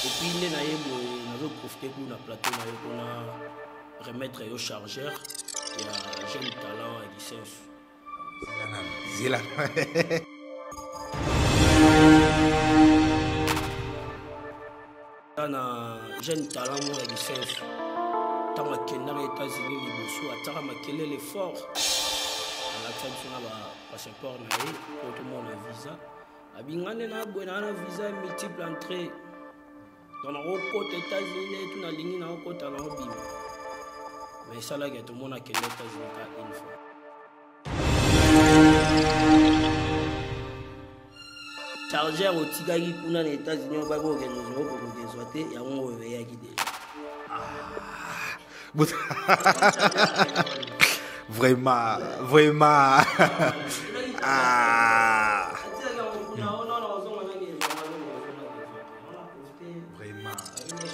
Et puis, nous avons profité pour un plateau pour remettre au chargeur. Il y a un jeune talent et licence. Zéla. Un jeune talent et licence. Tant que nous aux États-Unis, les tant que les fort. L'accent sur le passeport, pour tout le monde a visa. Abingane na buena visa multiple entrée. Dans la côte États-Unis, tout na ligne na côte na obima. Mais ça là que tout le monde a que les États-Unis une fois. Chargeur au tigagi kuna les États-Unis on va go organiser pour nous désoiter ya on réveiller qui déjà. Vraiment. Ah. Vraiment.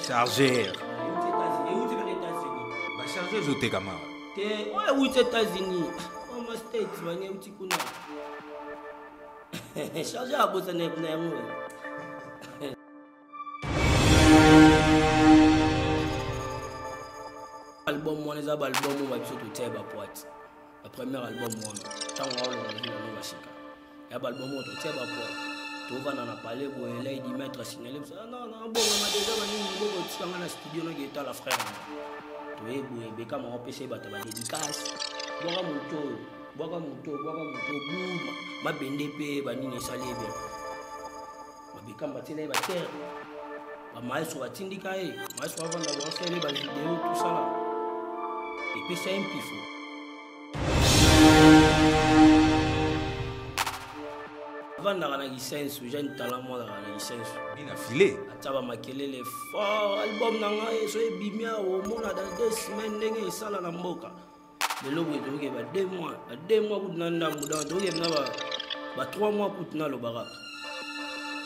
Chargeur. Bah chargeur aux camarades. Ouais, aux États-Unis. On m'a States, on est petit kuna. Chargeur à bosser n'est pas album moi les albums on va plutôt tout ba poite. Le premier album moi tant on va le vivre dans Machika. Et album moi tout ba poite. Tout va dans parler pour aller di mettre signaler non bon on m'a déjà venu beaucoup de temps dans studio na guitar la frère. Tu es boue beka mon PC ba ta dédicace. Boka moto boum ma bende pe ba nini salé bien. Ma beka mbatela ba terre. Ba maestro ba tindika maestro avant d'avoir fait les vidéos tout ça là. Et puis c'est un pifou. Avant d'avoir la licence, j'ai un talent moi d'avoir la licence. Bien affilé. Ataba makelele fort album nanga so ebimia au monde dans 2 semaines ndenge ça là na mboka. Le logo est ba 2 mois, 2 mois pour nanda muda donc il na ba 3 mois pour na lo baraka.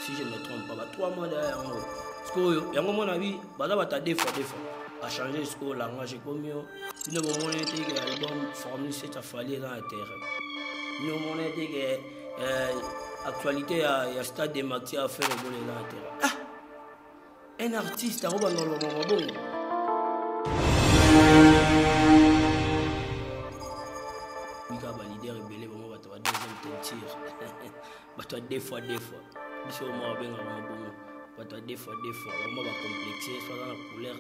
Si je ne me trompe pas, ba 3 mois derrière moi. Parce que yango mon avis, ba da ba ta deux fois. A changer ce que langage comme yo une moment était que l'album formule c'est à fallu dans la terre une moment était que actualité il y a stade de Maxi à faire au dans la terre un artiste à Robin dans le moment bon Mika ba leader rebelle vraiment ba ta deuxième tentire ba ta deux fois biso mo ba nga bon pas des fois on va complexer soit dans la couleur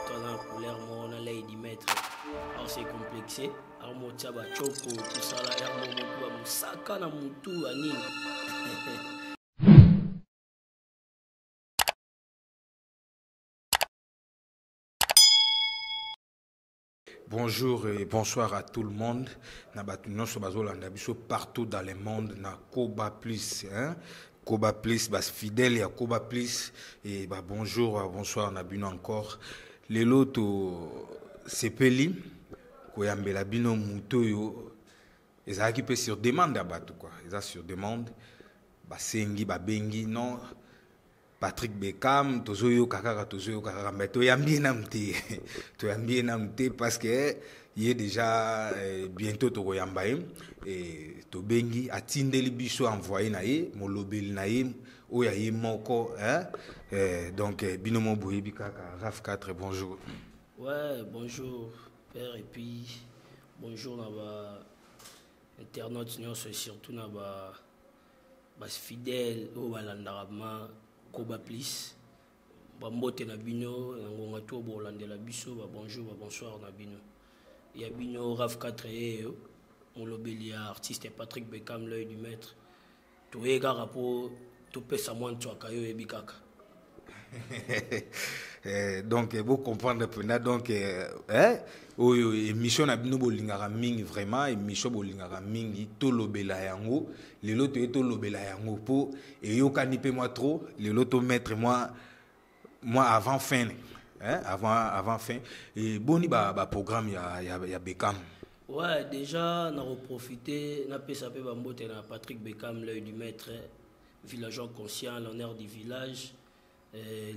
soit dans la couleur on a l'air d'y mettre alors c'est complexé alors mon tchaba choco tout ça là mon musaka na mutu ani Bonjour et bonsoir à tout le monde. Partout dans le monde, na Koba Plus, hein? Koba Plus, bas fidèle et à Koba Plus. Et bah bonjour, bonsoir, Nabino encore. Les lotos, c'est Peli, Koyambela Bino Mutoyo. Ils ont occupé sur demande à Batou, quoi. Ils ont sur demande. Bah Sengi, bah Bengi, non. Patrick Beckham, tozoyo kakara, mais toyambi namte, toyambi namte parce que il est déjà bientôt toyambaim et to bengi atindeli biso envoyé nae, molobeli nae, oyaye moko, hein, donc binomo boyebi kaka Raf 4 bonjour. Ouais, bonjour père et puis bonjour naba internautes surtout naba bas fidèle au balandarama Koba Plus bambote na bino ngonga to bolandela biso ba bonjour ba bonsoir na bino ya bino Raf 4 on lobeli artiste Patrick Beckham l'œil du maître to ega rapport to pesa moins to akayo ebikaka donc vous comprendre pena donc oyo émission na bino bolingaka mingi vraiment émission bolingaka mingi to lobela yango lelo to lobela yango po et yokani pe moi trop lelo to mettre moi avant fin hein avant fin et boni ba programme ya Beckham. Ouais, déjà on a profité na pesa pe bambote na Patrick Beckham l'œil du maître villageois conscient l'honneur du village.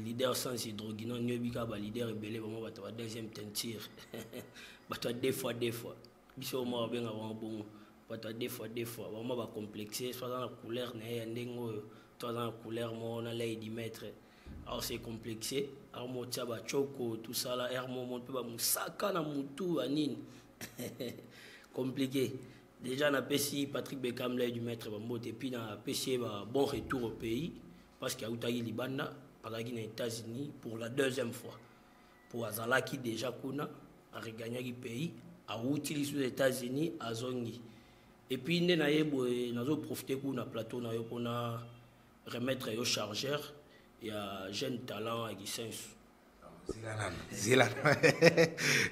Leader sans hydrogène, nous sommes leader rebelle, vraiment, la deuxième tentire. Deux fois. Biso mo bien avant bon, deux fois. Vraiment complexé, soit dans la couleur soit dans la couleur on a l'air d'y mettre. alors c'est complexé alors mo tia ba choko tout ça là air moment peut ba musaka na mutu anine compliqué déjà na pesi Patrick Beckham là du maître bambote et puis na pesi ba bon retour au pays parce qu'il a utagi libanda paraki na États-Unis pour la deuxième fois pour azalaki déjà kuna a regagné le pays a utilisé les États-Unis à zongi et puis nde na yebo nazo profiter kuna plateau na yo pona remettre au chargeur il y a jeune talent qui sensu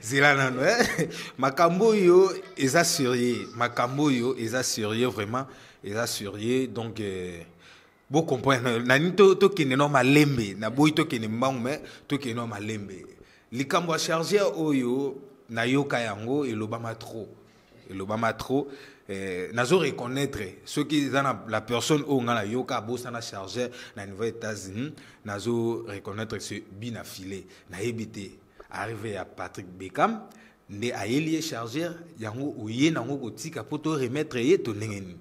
Zilanano makambo yo eza sérieux makambo yo eza sérieux vraiment eza sérieux donc bo comprendre nani to kene no malembe na boy to kene mbangu mais to kene no malembe likambo chargeur oyo na yoka yango elobama trop nazo reconnaître ceux qui dans la personne où on a yoka bossa na chargeur na niveau États-Unis nazo reconnaître ce bina filé na ebité arrivé à Patrick Beckham ne ayeli chargeur yango oye nango kotika poto remettre ye to nengeni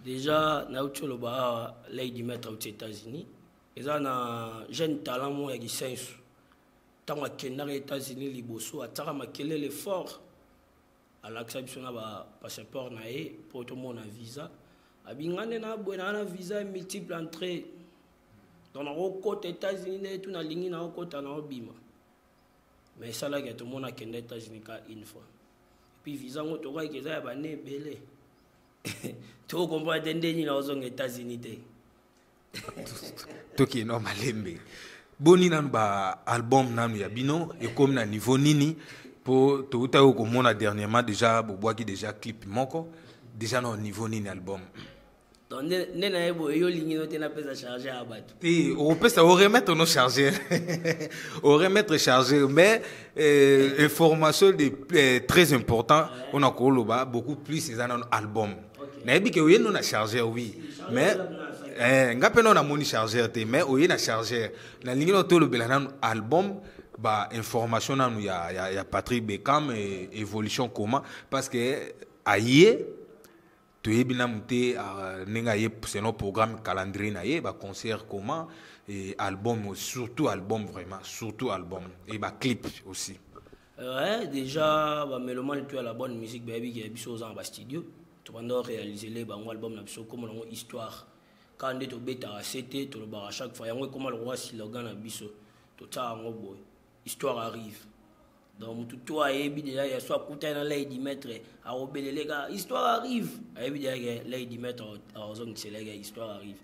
déjà na utolo ba lady mettre aux États-Unis eza na jeune talent mo ya gisensu tango akenda aux États-Unis liboso ataka makelele fort à l'acceptation na passeport na e pour tout monde visa abingane na bwana na visa multiple entrée dans le côté États-Unis tout na lingi na côté na obima mais ça là que tout monde a kende États-Unis ka une fois et puis visa ngo to ka keza ya bane belé tu comprends ndeni na ozonga États-Unis te to ki no malembe boni nanu ba album nanu ya bino et comme na niveau nini pour tout à l'heure comme on a dernièrement déjà bois qui déjà clip moko déjà au niveau ni album donc nena ebo yo lingi no tena pesa charger à bateau et on peut ça remettre nos chargeurs on remettre chargeur mais information de très important on a koloba beaucoup plus c'est un album na ebi ke oye no na chargeur oui mais ngape no na moni chargeur te mais oye na chargeur na lingi no to lo bela na album bah information na il y a Patrick Beckham et évolution comment parce que aïe tu es bien monté nenga yé c'est notre programme calendrier na yé bah concert comment et album surtout album vraiment surtout album et bah clip aussi ouais déjà bah mélomane tu as la bonne musique baby qui est biso dans ba studio tu vas réaliser les bah album na biso comme une histoire quand tu beta c'était tu le bar à chaque fois yango comment le roi slogan na biso tout ça en boy histoire arrive donc tout toi et déjà il y a soit couteau dans l'aide mettre à obéler les gars histoire arrive et bien l'aide mettre à zone c'est les gars histoire arrive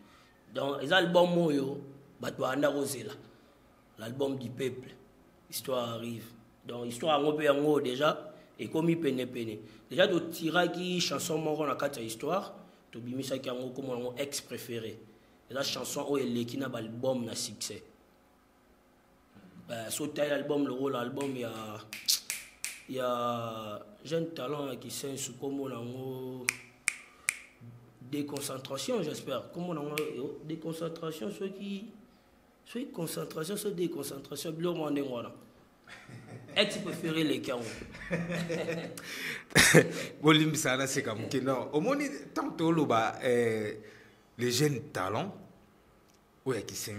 donc les albums moyo bato anda rosela l'album du peuple histoire arrive donc histoire en peu en déjà et comme il peine déjà de tirer qui chanson moko na kata histoire to bimisa ki en comme mon ex préféré la chanson o elle qui na album na succès sauter l'album le rôle l'album il y a jeune talent qui sait sous comment on déconcentration j'espère comment on déconcentration ceux qui concentration sur déconcentration bien moins de moi ex préféré les cas bolim ça c'est comme que non au moins tant lo ba les jeunes talents ouais qui sait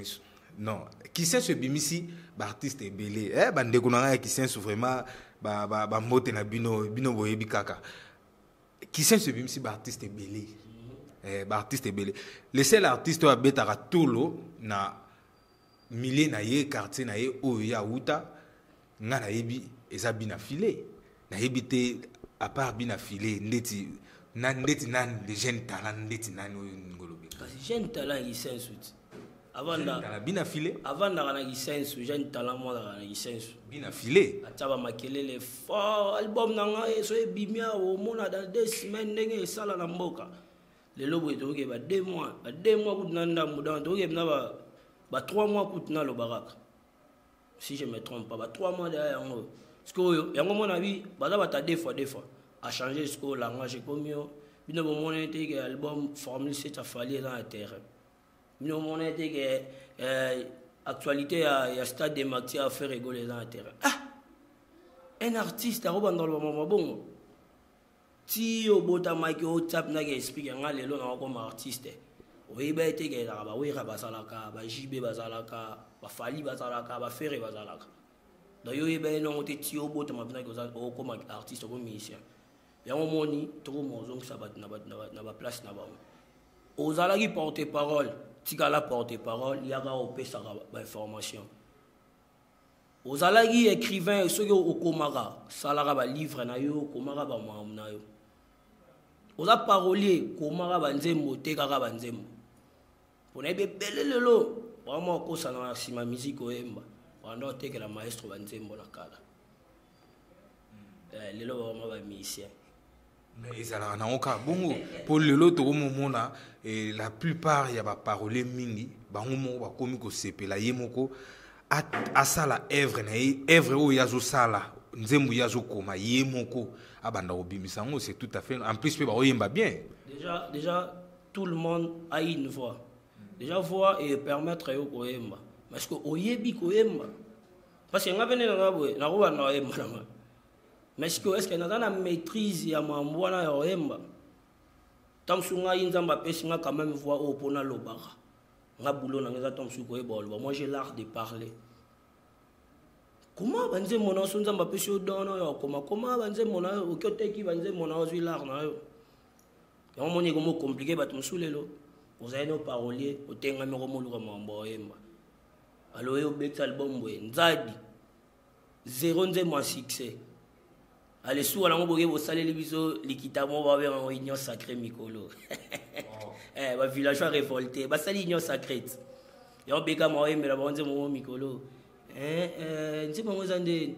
non qui sait ce bimisi ba artiste belé ba ndeko na qui sait vraiment ba mote na bino boyebi kaka qui sait ce bimisi ba artiste belé ba artiste belé le seul artiste wa betaka tolo na milieu na ye quartier na ye o ya uta nga na yebi eza bina filé na yebi te à part bina filé ndeti nan les jeunes talents ndeti nan ngolobe jeune talent qui sait avant da bina filé avant da na gisensu jeune talent moi da na gisensu bina filé ataba makelele fort album nanga eso ebimia o mona dans 2 semaines ndenge sala na mboka le lobo to ke ba 2 mois coup nanda mudan to ke na ba 3 mois coup na lo baraka si je me trompe pas ba 3 mois derrière yango parce que yango mona bi ba da ba deux fois a changer ce que langage comme yo bino bo mona te ke album formule c'est à fallir dans la terre. Nous avons dit que l'actualité, il y a stade de Maxi à faire rigoler dans la terre. Ah! Un artiste a dans le moment bon. Si au bout de Mike, au tap, n'a expliqué un allélo comme artiste. oyeba ete ezalaka bawera bazalaka bajibe bazalaka bafali bazalaka bafere bazalaka donc yo oyeba ye nongo te ti obotama mpena okoma artiste oko musicien yango omoni tokoma ozongisa bato na baplace na bango ozalaki porte parole tikala porte parole yaka opesaka bainformation ozalaki écrivain soki okomaka salaka balivre na yo okomaka bamamu na yo oza parolier komaka banzembo tekaka banzembo mpona yebe ebele lelo vraiment okosana na nsima musique oyemba wanda otekela maestro banzembo na kala lelo vraiment bamusicien ezalaka nango kaka bongo mpo lelo tokomomona la plupart ya baparolier mingi bango moko bakomi kosepela ye moko asala œuvre na ye œuvre oyo azosala nzembo ye azokoma ye moko abanda kobimisa yango c'est tout à fait en plus mpe baoyemba bien déjà tout le monde a une voix déjà voix et permettre yo koyemba parce que oyebi koyemba parce que nga pene nanga boye nakobanda koyemba nanga mais est-ce que naza na maîtrise ya mambo wana ya koyemba ntango ngai nzambe apesi nga quand même voix oyo mpona lobaka nga boulot nanga eza ntango koyeba oloba moi j'ai l'art de parler comment banzembo na yo so nzambe apesi yo dono ya okoma comment banzembo na yo oki oteki banzembo na yo ozwi l'art na yo yango moni ekomo compliqué bato mosusu lelo ozali no parolier otengami komoluka mambo oyemba alo oyo obekisa album boye nzadi 0 nzembo ya succès ale suka nango boke bosaleli biso likita mo babengango union sacré mikolo bavillageois révolté basali union sacrete yango bekama oyembela bango nzembo mo mikolo nzembo yango eza ndeni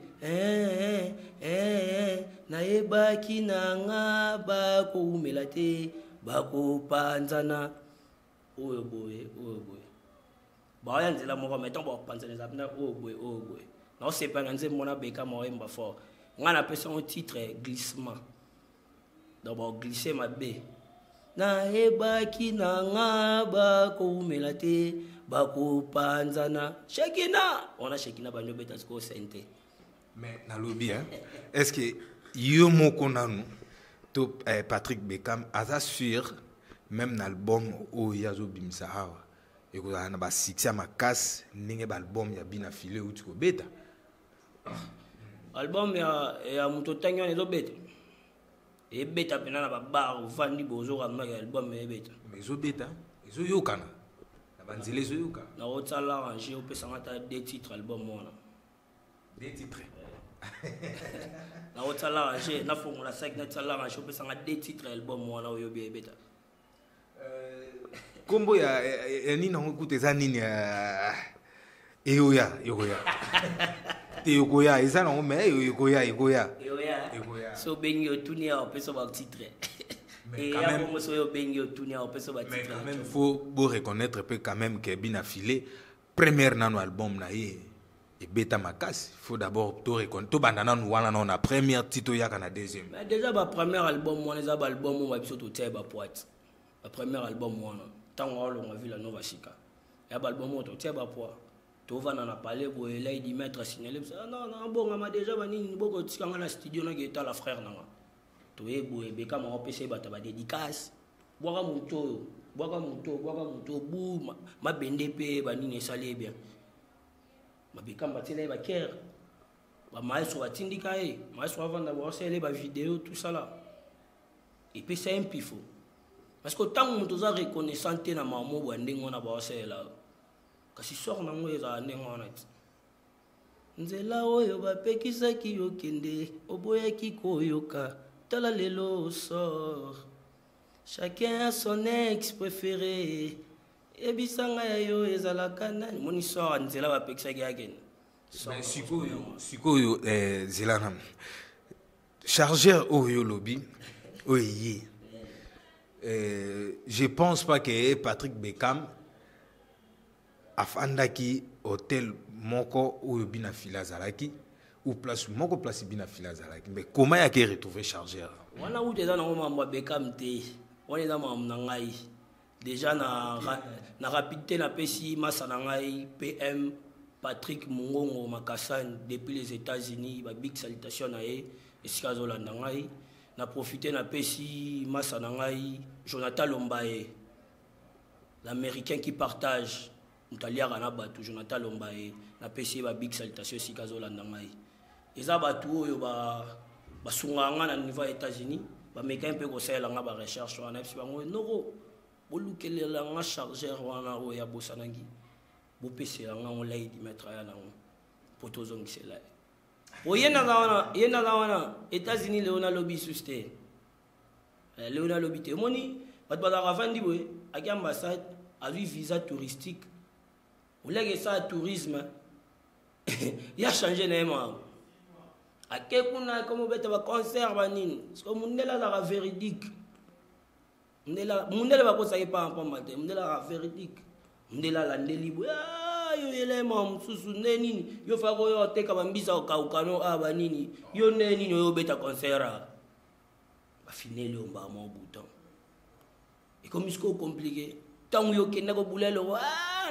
nayebaki na nga bakoumela te bakopanzana oyo boye baoya nzela moko metan bakopanzana eza mpena oyo boye naosepanga nzembo na bekama oyemba fort nga napesa yango titre glissement donc baoglisse mabe nayebaki na nga bakoumela te bakopanzana shekina ona shekina banyo beta siko sente mais nalobi est-ce que yo moko nanu to Patrick Bekam aza sûr même na album oyo azobimisa awa ekozala na basuccès ya makasi ndenge baalbum ya bina file uti kobeta album ya moto ntangi wana ezobeta ebeta mpena na babar ovandi bozokamaka album ebeta ezobeta ezoyokana na banzela ezoyokana nakotsala arrange opesanga ata 2 titres album wana 2 titres nakotsala arrange nafongola 5 natsala arrange opesanga 2 titres album wana oyobi ebeta kombo ya nini nango kuta eza nini eyoya eyokoya eza nango me eyoya so bengi otuni awa opesa batitre eyabongo so oyo bengi otuni awa opesa batitre quand même faut beau reconnaître pe quand même que bina filé première nano album na ye ebeta makasi faut d'abord to reconnaître to banda nanu wana na première titre yaka na deuxième mais déjà ba premier album wana eza ba album mo biso to tie ba poite ba premier album wana tango olonga vila nova sika ya ba album mo to tie ba poite tovana na palais boye là il dit maître signalé non bon ma déjà banini boko tikanga na studio na geta la frère nanga to e boye beka ma opese bata ba dédicace bwaka muto bu ma bende pe banini salé bien ma beka mbatela ba ker ba maestro batindika maestro avanda ba osele ba vidéo tout ça là et puis c'est un pifo parce que tant muto za reconnaissante na mamo bwandingo na ba osela kasi sor nango ezala ndenge wana ti nzela oyo bapekisaki yo kende oboyaki koyoka tala lelo sor chacun a son ex préféré ebisanga ya yo ezalaka nani moni sor nzela bapekisaki akende sikoyo zela na chargeur oyo lobi oyo ye je pense pas que Patrick Bekam afandaki hotel moko oyo bina fila zalaki ou place moko place bina fila zalaki mais comment ya ke retrouver chargeur wana ou déjà nango mambo Bekam te wana eza mambo na ngai déjà na rapidité na pesi masa na ngai PM Patrick Mungongo Makassane depuis les États-Unis ba big salutation na ye esika zolanda ngai na profiter na pesi masa na ngai Jonathan Lombaye l'américain qui partage mutaliaka na bato Jonathan Lombaye na pesi ba big salutation sika zolanda ngai eza bato oyo basunga nga na niveau États-Unis bameka mpe kosala nga ba recherche wana epsi bango noko bolukelela nga chargeur wana oyo ya bosanangi bopesela nga ngo laidi maître ya nango po tozongisela yena wana États-Unis leona lobby suste leona lobby te moni bato bazaka vandi boye aki ambassade azwi visa touristique oleke sa tourisme ya changer na ema ake kuna comme beta ba concert banini parce que mundela la véridique mundela ba kosa pas en matin mundela la véridique mundela la ndelibo yo elema mususu nenini yo fa ko yo teka bambisa okaukano abanini yo nenini yo beta concert ba finele omba mo bouton et comme c'est compliqué tant yo kenda ko bulelo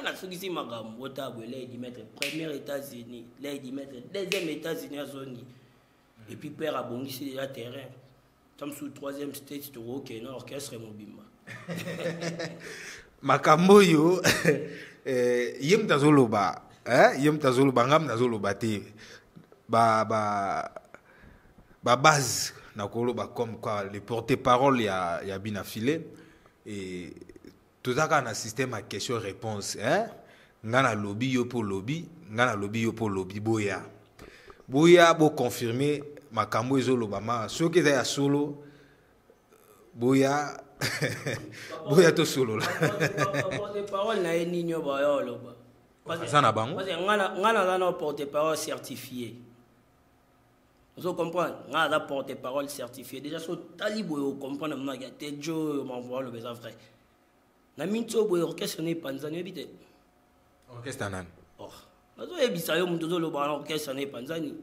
na sukisi makambo otabwe lady mettre premier États-Unis lady mettre deuxième États-Unis à zone et puis père a bongisi déjà terrain comme sous troisième stage to OK na orchestre mobimba makambo yo yem tazoloba yem tazoloba ngam tazoloba te ba base na koloba comme quoi les porte-parole ya bina filé et tout ça quand un système à question réponse ngana lobby yo pour lobby ngana lobby yo pour lobby boya bo confirmer makambo ezoloba ma soki eza ya solo boya boya to solo la porte-parole na eninyo ba yo loba parce que na bango parce que ngana na porte-parole certifié vous comprenez ngana na porte-parole certifié déjà so talibo yo comprendre na ga te jo m'envoie le besoin vrai na minto boy orchestre ne panzani ebite orchestre nan nazo ebisa yo muto zolo ba orchestre ne panzani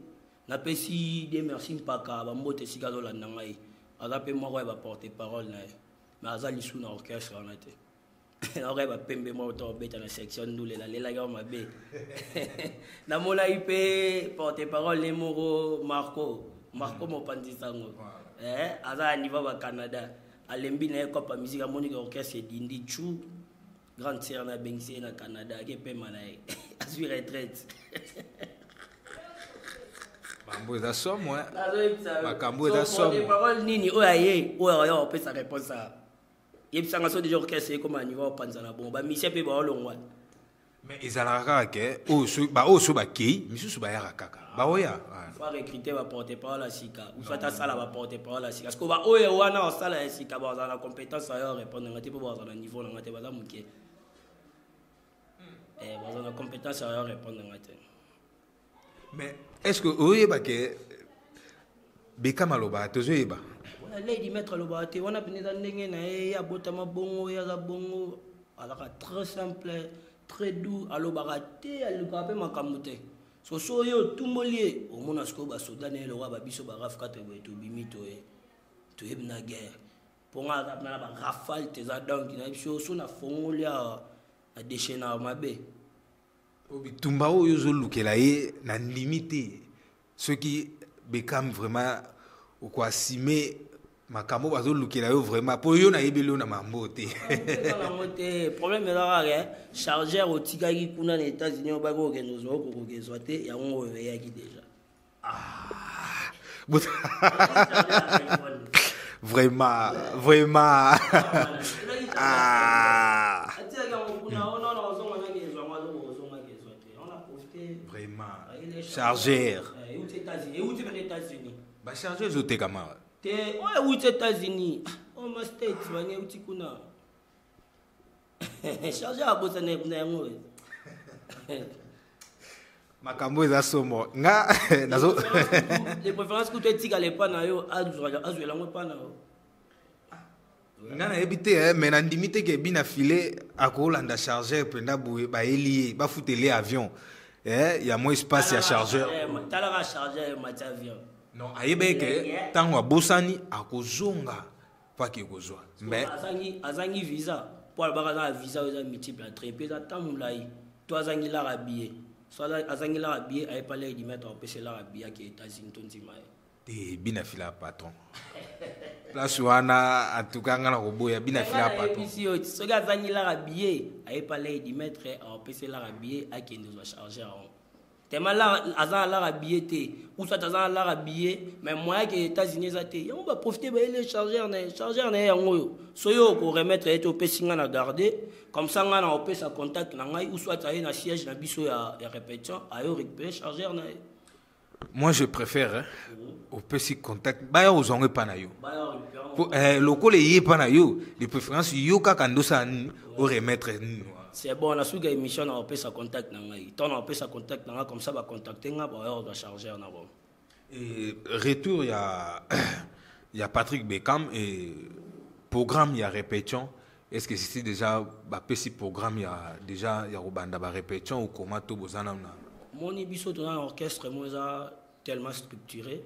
na pesi de merci mpaka ba mbote sika zo landa ngai aza pe moko ba porte parole na mais aza lisu na orchestre na te na ba pembe mo to beta na section ndule la lela ga mabe na mola ipe porte parole le moko Marco mo pandisango aza niveau ba Canada alembi na Copa musique monique orchestre dindi chou grande sœur na bengsi na Canada ke pe manae azui retraite mambo za somo makambo za somo des paroles nini oyaye oya opesa réponse a yebisanga so déjà orchestre comme niveau panzana bon ba mission pe ba olongwa mais ezalaka ke o ba ki misusu ba yaka kaka ba oya faut recruter ba porte-parole à sika ou soit sala ba porte-parole à sika parce que ba oya wana o sala à sika ba za na compétence à répondre ngati po ba za na niveau ngati ba za muke ba za na compétence à répondre ngati mais est-ce que oyeba ke beka maloba tozoyeba wala lady maître loba te wana peneza ndenge na ya botama bongo ya za bongo alaka très simple très doux alobaka te alobaka pe makambo te so yo tumolie omona siko ba soda ne le roi ba biso ba raf 4 boy to bimi to yebi na guerre ponga na ba rafale te za donc na biso so na fongolia na déchaîner mabe obitumba oyo zolukela ye na limite ceux qui become vraiment ou quoi simer makambo bazolukela yo vraiment po yo na yebelo na mambo te problème là chargeur otikaki kuna na États-Unis ba ko kenozo ko kezwa te ya ngo ya ki déjà vraiment vraiment chargeur et où tu vas aux États-Unis ba chargeur zote kama te aux États-Unis ma states banye utikuna chargeur abosa na yango makambo eza somo nga nazo les préférences que tu etika le pana yo azwela ngo pana nga na ebite mais na ndimite ke bina filé akolanda chargeur penda boye ba elie ba futele avion ya mo espace ya chargeur talaka chargeur mati avion non ayebe ke tango abosani akozonga paki kozwa mais azangi visa pour baka na visa oza multiple très pesa tamulai to azangi la rabie so azangi la rabie ay pas les mettre en pc la rabie qui est États-Unis tonzima te bina fila patron place wana en tout cas ngana koboya bina fila pas ce gars zani la rabillé ay pas Lady Maître en PC la rabillé a qui nous a chargé en tellement là azan la rabillé té ou soit azan la rabillé mais moi que États-Unis a té on va profiter ba les chargeur na yango soyo ko remettre et au PC ngana garder comme ça ngana on peut sa contact na ngai ou soit ay na siège na biso ya répétition ayo récupérer chargeur na. Moi je préfère hein, au petit contact baya ozonge pa na yo local est pas na yo de préférence yo ka kandosa au remettre c'est bon la suga émission on peut sa contact na ngai ton on peut sa contact na comme ça va contacter nga ba on va charger na bon et retour il y a Patrick Beckham et programme il y a répétition est-ce que c'est déjà ba petit programme il y a déjà il y a robanda ba répétition ou comment to bozana na mon biso dans orchestre moi tellement structuré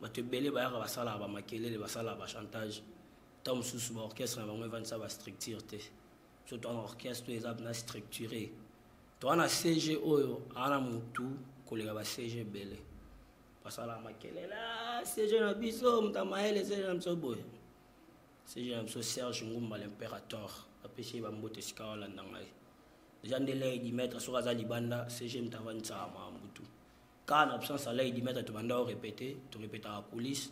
ba te belé ba ya ba sala ba makelele ba sala ba chantage tom sous orchestre na bango vendre ça va structuré surtout en orchestre les abna structuré to ana CG oyo ana mutu kolega ba CG belé ba sala makelele CG na biso mtamaele CG na msoboy CG na mso Serge Ngumba l'impérateur apesi ba mbote skala ndangai déjà Lady Maître sur Aza Libanda CG mtavanza ma mutu quand en absence à Lady Maître tu vas répéter tu répètes à la coulisse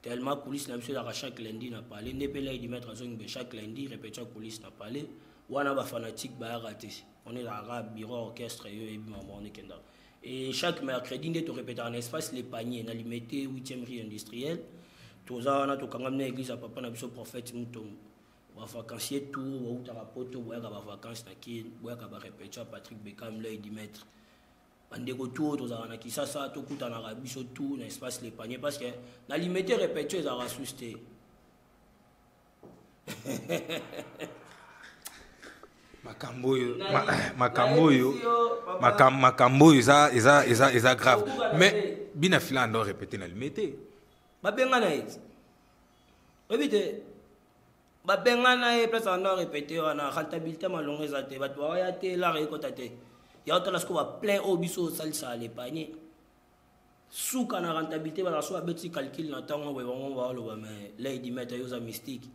tellement coulisse na monsieur la chaque lundi n'a parlé n'est pas Lady Maître chaque lundi répétition coulisse n'a parlé wana ba fanatique ba raté on est là bureau orchestre et kenda et chaque mercredi tu répètes en espace les paniers na limité 8e rue industrielle tous ana to kangam église à papa na biso prophète mutombo ba vacancier tout ou ta rapoto boya ka ba vacances na ki boya ka ba répétition Patrick Beckham Lady Maître bande ko tout to za na ki ça to kuta na rabiso tout na espace les paniers parce que na limité répétition za rasusté makambo yo eza grave mais bina fila ndo répéter na limité ba benga na it éviter ba benga na e place ndo répéter na rentabilité malongo ezate ba to ya te la récotate ya to la sko ba plein obiso salsa les paniers souka na rentabilité ba la so abeti calcul na tango we bango ba lo ba mais Lady Maître yo za mystique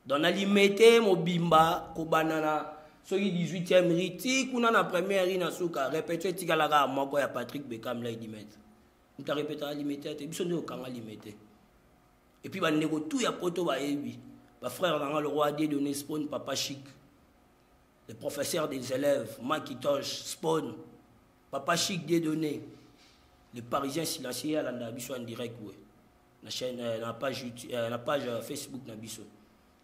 dans la limité mobimba ko banana soki 18e riti kuna na première ina souka répéter tikala ka moko ya Patrick Beckham Lady Maître on t'a répété à limité te biso ndo kanga limité et puis ba nego tout ya poto ba yebi ba frère dans le roi des données Spawn Papa Chic le professeur des élèves Macintosh Spawn Papa Chic des données les Parisiens silencieux à la biso en direct ouais na chaîne na page YouTube la page Facebook na biso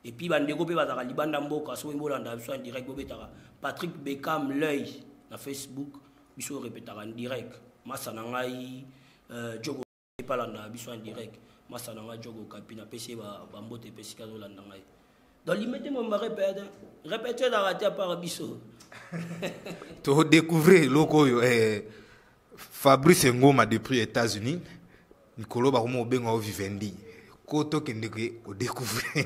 et puis ba nego pe ba za libanda mboka so mbola na biso en direct bobetaka Patrick Beckham l'œil na Facebook biso répétera en direct massa na ngai Jogo pas là na biso en direct massa na ngai Jogo kapina pc ba mbote pesika zo landa ngai dans limité mon répéter la raté par biso to découvrir loko yo Fabrice Ngoma depuis États-Unis Nicolo ba ko benga o Vivendi koto kendeke o découvrir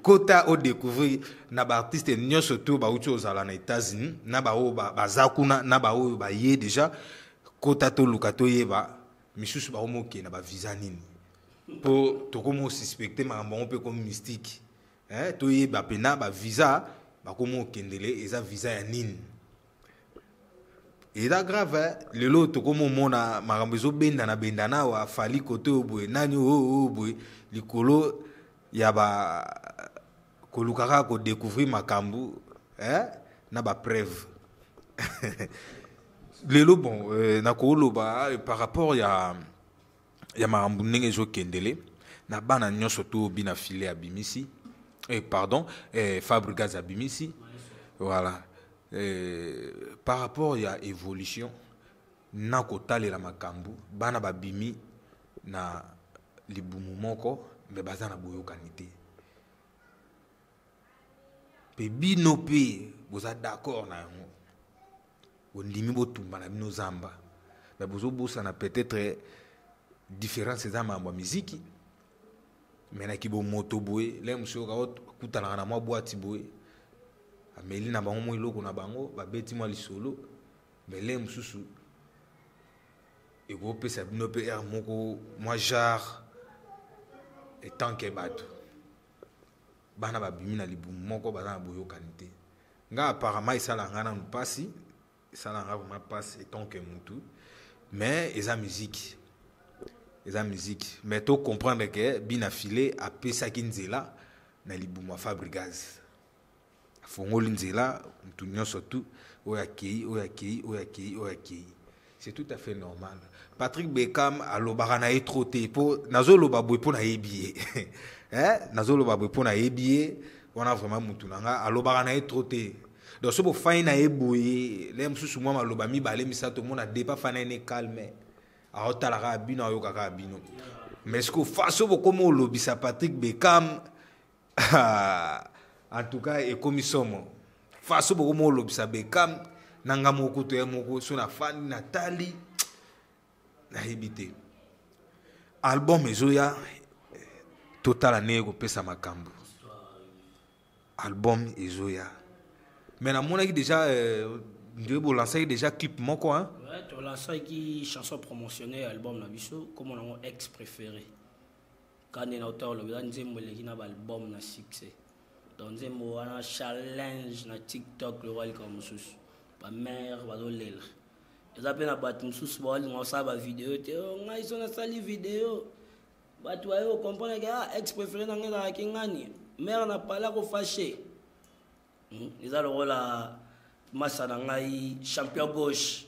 kota o découvrir na ba artiste nyonso to ba uti ozala na États-Unis na ba o ba zakuna na ba o ba ye déjà kota to lukato yeba misusu ba omo ke na ba visa nini po to komo suspecter ma bon peu comme mystique to yeba pena ba visa ba komo kendele eza visa ya nini et là grave le lot to komo mona marambezo benda na benda na wa fali kote obwe nani obwe likolo ya ba kolukaka ko découvrir makambu na ba preuve lelo bon nakolo ba par rapport ya makambu ndenge zo kendele na bana nyonso to bina filé abimisi pardon Fabregas abimisi voilà par rapport ya évolution na kotale la makambu bana babimi na libumu moko me baza na boyokani te pe bino pe boza d'accord na yango ondimi botumba na bino zamba mais bozo bosa na peut-être différence za mambo muziki mais na kibo moto boy le monsieur ka kutana na mwa boîte boy ameli na bango mo iloko na bango babeti mwa lisolo mais le mususu ego pesa bino pe air moko moi genre tant que bato bana babimi na libumu moko bana boyokani te nga apparemment esala nga nanu mpasi esala nga vraiment mpasi tant que mutu mais eza musique mais to comprendre que bina filé apesaki nzela na libumu ya Fabregas afongoli nzela mutu nyonso tu oyo akei c'est tout à fait normal. Patrick Beckham alobaka na ye trop te po nazoloba boye po na yebi ye nazoloba boye po na yebi ye wana vraiment mutu nanga alobaka na ye trop te donc so bofai na ye boye le mosusu mwa maloba mibale misato mona depa fana ne calme aotalaka bino ayokaka bino mais ce que faso bokoma olobisa Patrick Beckham en tout cas ekomi somo faso bokoma olobisa Beckham nanga moko to ya moko so na fani Natali na hibite album ezoya total nego pesa makambo album ezoya mais na mona ki déjà ndebo lancer déjà clip moko hein ouais tu lancer qui chanson promotionnelle album na biso comme on a ex préféré quand na auteur le nzembo le kina album na succès donc nzembo wana challenge na TikTok le roi comme sous ba mère ba dolel eza pe na bat mususu ba li ngosa ba vidéo te ngai so na sali vidéo batu ayo comprendre que ex préféré na ngela ki ngani mère na pala ko fâché eza le rôle la massa na ngai champion gauche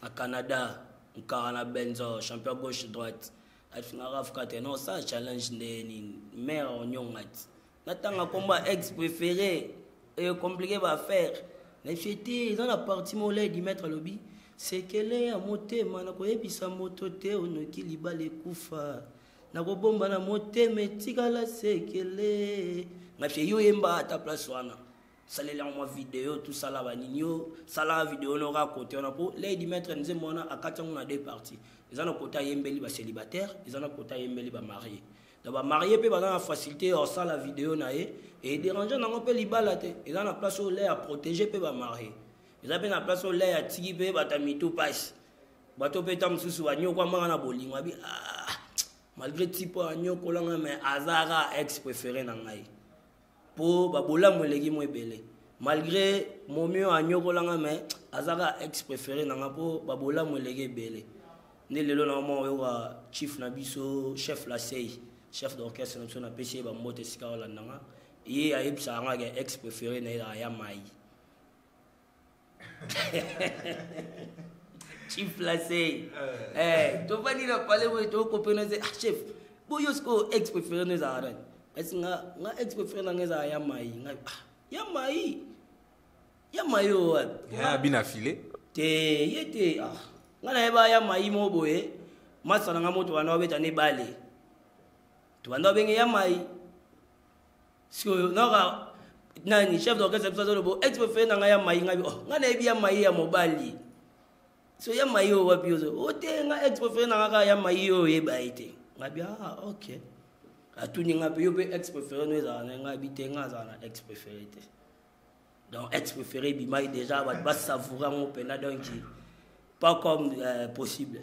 à Canada Nkarana Benzo champion gauche droite afina rafka te non ça challenge ndeni mère onyongat natanga combat ex préféré et compliqué va faire. Mais j'étais dans la partie mollet d'y mettre lobby. C'est qu'elle est à monter, man. Quoi, et puis ça motote, on a qui liba les koufa. Na ko bomba na monter, mais tigala c'est qu'elle est. Na fait yo yemba à ta place wana. Ça les moi vidéo, tout ça là, banigno. Ça là vidéo, on aura côté on a pour les d'y mettre nous mona à 4 on a deux parties. Ils en ont côté yembeli ba célibataire, ils en ont côté yembeli ba marié. D'abord marié peut dans la facilité hors ça la vidéo naé et déranger dans on peut libala te et dans la place où l'air à protéger peut ba marié ils avaient la place où l'air à tigi peut ba tamito passe bato peut tam susu wa nyoko manga na bolingo abi malgré type wa nyoko langa mais azara ex préféré na ngai po ba bola moleki mo ebele malgré mon mieux a nyoko langa mais azara ex préféré na ngapo ba bola moleki ebele ne lelo na mo wa chief na biso chef la sei chef d'orchestre na PC ba moto sika wala nanga ye a ipsa nga ex préféré na ya mai chief la sei to pas ni na parler wo to ko pena se chef boyosko ex préféré na za ran est nga ex préféré na za ya mai nga ya mai o ya bina filé te yete nga na ba ya mai mo boye masana nga moto wana obeta ne bale tu ando bengi ya mai sio noga nani chef d'orchestre ça le bo ex préféré na nga ya mai nga nga na ebi ya mai ya mobali so ya mai o wapi o te nga ex préféré na nga ya mai o ye baite nga bi OK atuni nga pe yo pe ex préféré no za nga bi te nga za na ex préféré te donc ex préféré bi mai déjà ba savourer mon pena donc pas comme possible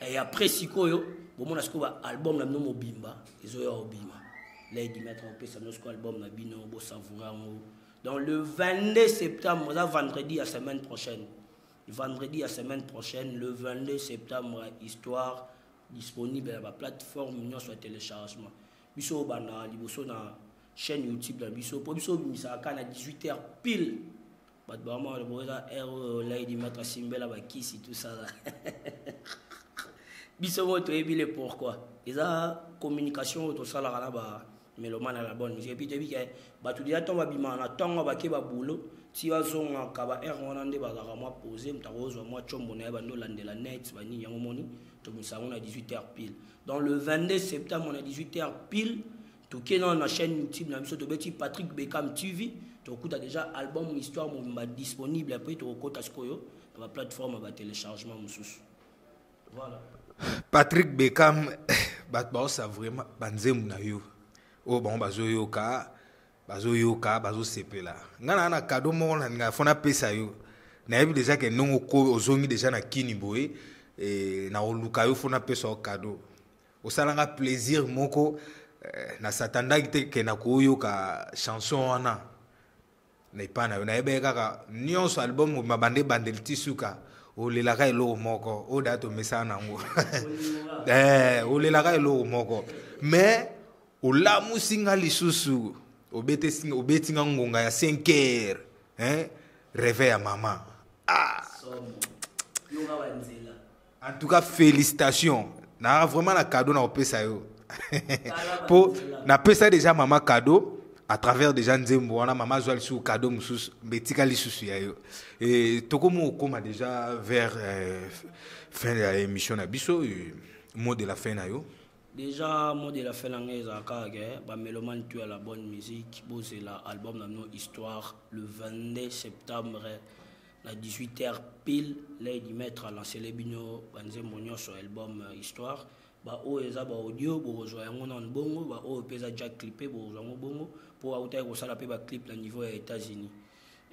et après sikoyo bon mon asko ba album na no mobimba ezoya obima les di mettre en place notre album na bino bo savourer donc le 22 septembre ça vendredi à semaine prochaine le 22 septembre histoire disponible à la plateforme union sur téléchargement biso bana liboso na chaîne YouTube la biso po biso bimisa kana 18h pile bat ba mo le boza les di mettre simbela ba kisi tout ça là biso mo to ebile pourquoi eza communication to sala kana ba melomana la bonne musique puis depuis que ba tout dia tomba bima na tonga ba ke ba boulot si ba zonga ka ba wana nde ba ka moi poser mtarozo moi chombo na ba ndo landela net ba ni yango moni to misango na 18h pile dans le 22 septembre on a 18h pile to ke na chaîne YouTube na biso to beti Patrick Beckham TV to kuta déjà album histoire mo ba disponible après to kota skoyo na ba plateforme ba téléchargement mususu voilà. Patrick Beckham bat ba ça vraiment banzemu na yo o bon bazoyoka bazo sepela ngana na cadeau mo na nga fona pesa yo na yebi déjà que non ko ozongi déjà na kini boye et na oluka yo fona pesa o cadeau osalanga plaisir moko na satandaki te ke nakoyoka chanson wana na epa na yo nayebeki kaka nyonso album mabande bandeli ti suka olelaka eloko moko oyo daa tomesana nango olelaka eloko moko mais olamusi nga lisusu obeti nga ngonga ya 5 heures réveil ya mama. En tout cas félicitations na vraiment na cadeau na opesa yo po na pesa déjà mama cadeau à travers déjà nzembo wana mama zwa lisusu cadeau mususu betika lisusu ya yo et tokomo okoma déjà vers fin de l'émission na biso mot de la fin na yo. Déjà, mot de la fin de Méloman tu as la bonne musique. C'est l'album dans nos histoires le 22 septembre à 18h pile. Là, il mettre à lancer les bino, sur l'album Histoire. Eza audio, bongo, pesa jack clippé, bongo, pour autant que ça la clip au niveau des États-Unis.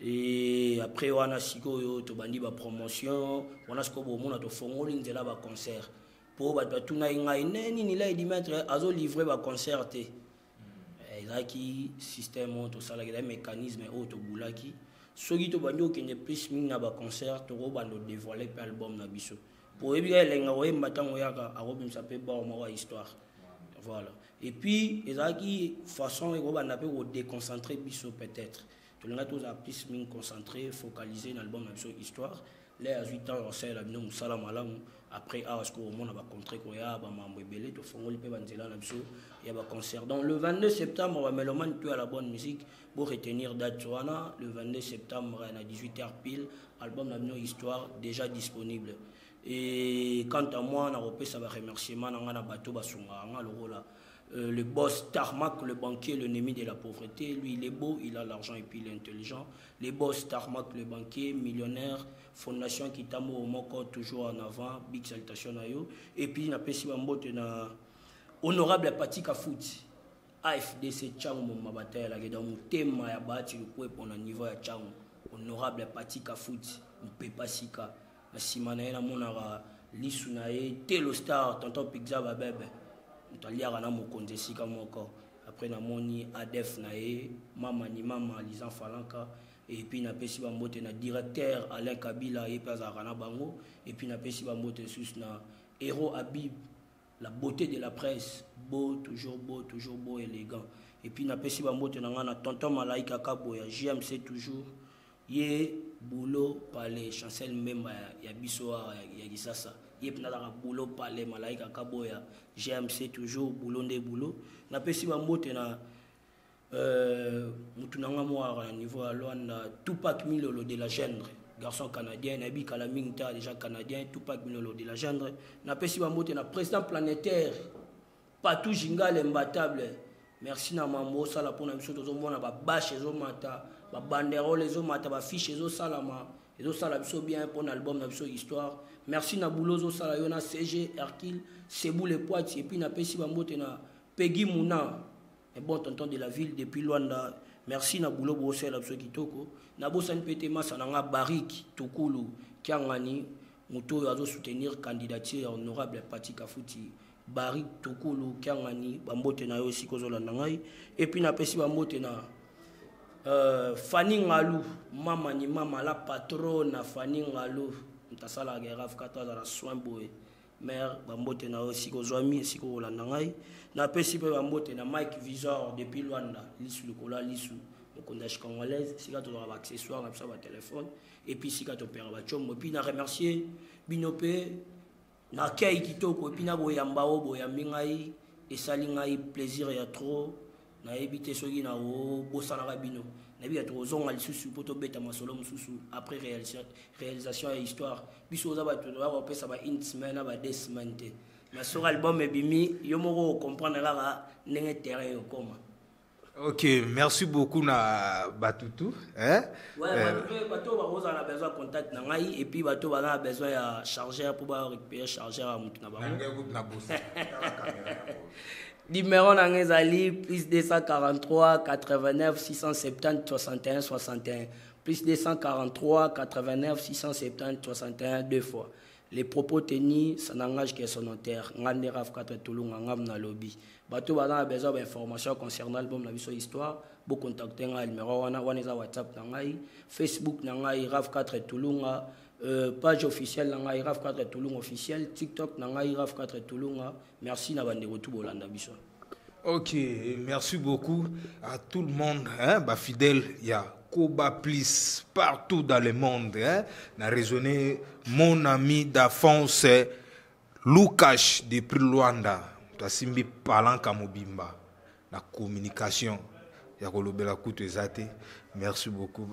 Et après, on a siko to bandi ba promotion, on a ce qu'on a to fongoli nzela ba concert. Pour tout na ngai neni là il mettre azo livrer ba concert te ezaki système to sala ke mécanisme auto bulaki soki to bandi okende plus mingi na ba concert to bando dévoiler pe album na biso pour ebika elenga oyemba ntango yaka akobimisa pe ba moko histoire voilà et puis ezaki façon ekobanda pe ko déconcentrer biso peut-être to lenga to za plus mingi concentré focaliser na album na biso histoire les à 8 ans on sait la bino musala malamu. Après, à ce qu'on a rencontré, il y a un concert. Donc, le 22 septembre, on va Méloman, tu as la bonne musique pour retenir date. Le 22 septembre, à 18h pile, album de Histoire déjà disponible. Et quant à moi, on a repris ça va remerciement le boss Tarmac, le banquier, le ennemi de la pauvreté. Lui, il est beau, il a l'argent et puis il est intelligent. Les boss Tarmac, le banquier, millionnaire, Fondation Kitamo Moko, toujours en avant, big salutation à eux. Et puis, il a fait na honorable Patika Foot. AFDC Tchang, ma bataille, la guerre, mon thème, ma bataille, le coup, pour le niveau de Tchang. Honorable Patika Foot, on peut pas si ka. La simanaïna, mon ara, l'isunaï, Telo Star, tonton Pizza, babebe. Après na moni adef nae mama ni mama Lisan Falanka et puis na pesi ba mbote na directeur Alain Kabila et Pazarana bango et puis na pesi ba mbote sus na héros Habib la beauté de la presse beau toujours élégant et puis na pesi ba mbote na ngana tonton Malaika Kaboya JMC toujours ye boulot palais chancel même ya bisoa ya gisasa yep na la boulot palais Malaika Kaboya GMC toujours boulot des boulot na pesi ba mbote na mutunanga moi niveau à Luanda Tupac Milolo de la gendre garçon canadien Nabi Kalamingta déjà canadien Tupac Milolo de la gendre na pesi ba mbote na président planétaire Patou Jinga l'imbattable merci na mambo sala pona biso tozo mona ba bâche zo mata ba banderole zo mata ba fiche zo salama et zo sala biso bien pour album na biso histoire. Merci na Boulozo Salayona CG Hercule Sebou les Poitiers et puis na Pessi Bambote na Peggy Mouna un bon tonton de la ville depuis Luanda. Merci na Boulo Bossé la biso kitoko na Bosan Pete Massa na Barik Tokulu Kiangani moto azo soutenir candidature honorable Patika Fouti Barik Tokulu Kiangani Bambote na yo aussi kozola ngai et puis na Pessi Bambote na Fanny Ngalou mama ni mama la patronne Fanny Ngalou Ntasala Geraf 14 à la soin boy mère Bambote na aussi kozwami siko olanda ngai na pesi pe Bambote na Mike Visor depuis Luanda lisu lokola lisu mokondash congolaise sika to ba accessoire na ba téléphone et puis sika to pera ba chombo puis na remercier binope na kei kitoko et puis na boyamba o boyambi ngai esali ngai plaisir ya trop na ebité soki na o bosana ka bino na bi to zonga lisusu poto beta masolo mususu après réalisation et histoire biso za ba to ba pesa ba une semaine ba 2 semaines te mais sur album ebimi yo moko comprendre la ndenge terrain yo koma. Ok, merci beaucoup na Batutu. Hein? Ouais, Batutu, on a besoin de contact nangai et puis Batutu on a besoin de chargeur pour récupérer chargeur à mutu na ba. Numéro nangezali plus 243 89 670 61 61 plus 243 89 670 61 deux fois. les propos tenus, ça n'engage que son notaire. Ngande Raf 4 Tulunga, Ngam na lobby. Bateau a besoin d'informations concernant l'album, la vie sur l'histoire. Vous contactez le numéro, on est WhatsApp, Facebook, Raf 4 Tulunga, page officielle, Raf 4 Tulunga officielle, TikTok, Raf 4 Tulunga. Merci, Nabande Retour Bolanda Bisson. Ok, merci beaucoup à tout le monde, hein, bah fidèle, il y a Koba Plus partout dans le monde, hein, n'a raisonné mon ami d'enfance Lucas depuis Luanda, Tasimbi parlant Kamobimba, la communication, il y a Kolobela Kouté Zate, merci beaucoup.